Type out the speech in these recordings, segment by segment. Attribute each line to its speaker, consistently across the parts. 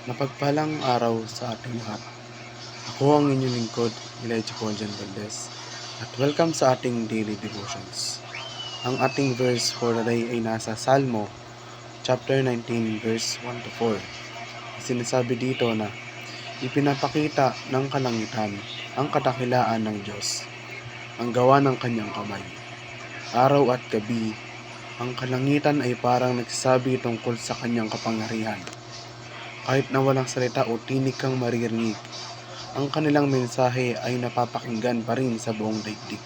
Speaker 1: Mapagpalang araw sa ating lahat. Ako ang inyong lingkod, Elijah Pauljan Valdez, at welcome sa ating daily devotions. Ang ating verse for the day ay nasa Salmo, chapter 19, verse 1 to 4. Sinasabi dito na, ipinapakita ng kalangitan ang kadakilaan ng Diyos, ang gawa ng kanyang kamay. Araw at gabi, ang kalangitan ay parang nagsasabi tungkol sa kanyang kapangyarihan. Kahit na walang salita o tinig kang maririnig, ang kanilang mensahe ay napapakinggan pa rin sa buong daigdig.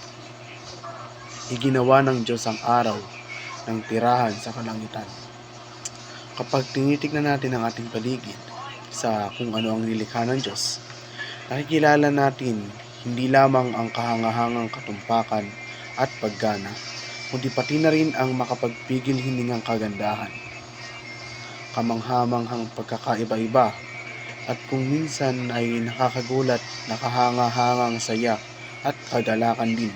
Speaker 1: Iginawa ng Diyos ang araw ng tirahan sa kalangitan. Kapag tinitignan natin ang ating paligid sa kung ano ang nilikha ng Diyos, nakikilala natin hindi lamang ang kahangahangang katumpakan at paggana, kundi pati na rin ang makapagpigil hiningang kagandahan, kamanghamanghang pagkakaiba-iba, at kung minsan ay nakakagulat, nakahangahangang saya at kagalakan din.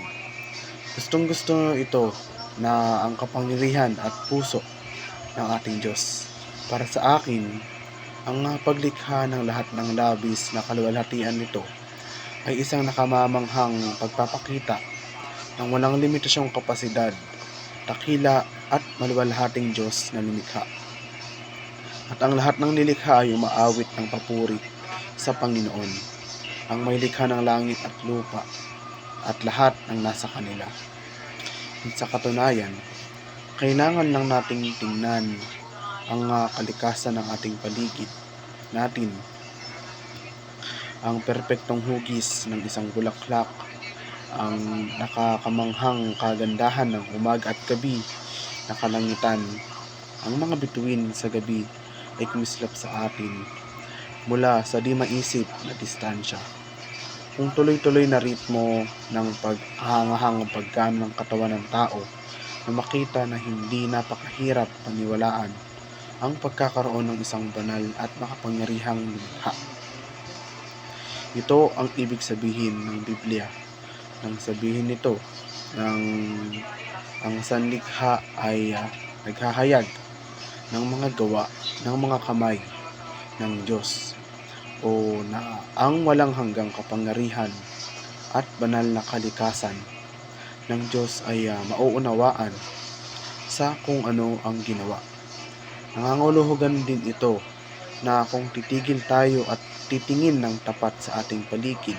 Speaker 1: Gustong-gusto ito na ang kapangyarihan at puso ng ating Diyos. Para sa akin, ang paglikha ng lahat ng labis na kaluwalhatian nito ay isang nakamamanghang pagpapakita ng walang limitasyong kapasidad, dakila at maluwalhating Diyos na lumikha. At ang lahat ng nilikha ay umaawit ng papuri sa Panginoon, ang may likha ng langit at lupa at lahat ng nasa kanila. At sa katunayan, kailangan lang nating tingnan ang kalikasan ng ating paligid natin, ang perpektong hugis ng isang bulaklak, ang nakakamanghang kagandahan ng umaga at gabi na kalangitan, ang mga bituin sa gabi ay kumislap sa atin mula sa di maisip na distansya. Kung tuloy-tuloy na ritmo ng paghangahang paggaan ng katawan ng tao na makita na hindi napakahirap paniwalaan ang pagkakaroon ng isang banal at makapangyarihang lumikha. Ito ang ibig sabihin ng Biblia. Nang sabihin nito ng ang sanlikha ay naghahayag ng mga gawa ng mga kamay ng Diyos, o na ang walang hanggang kapangyarihan at banal na kalikasan ng Diyos ay mauunawaan sa kung ano ang ginawa. Nanganguluhugan din ito na kung titigil tayo at titingin ng tapat sa ating paligid,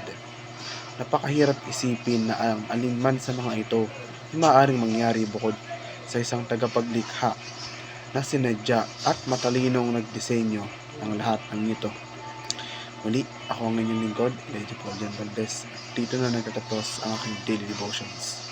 Speaker 1: napakahirap isipin na ang alinman sa mga ito ay maaaring mangyari bukod sa isang tagapaglikha na sinadya at matalinong nagdisenyo ng lahat ng ito. Muli, ako ang inyong lingkod, Elijah Pauljan Valdez. Dito na nagtatapos ang aking daily devotions.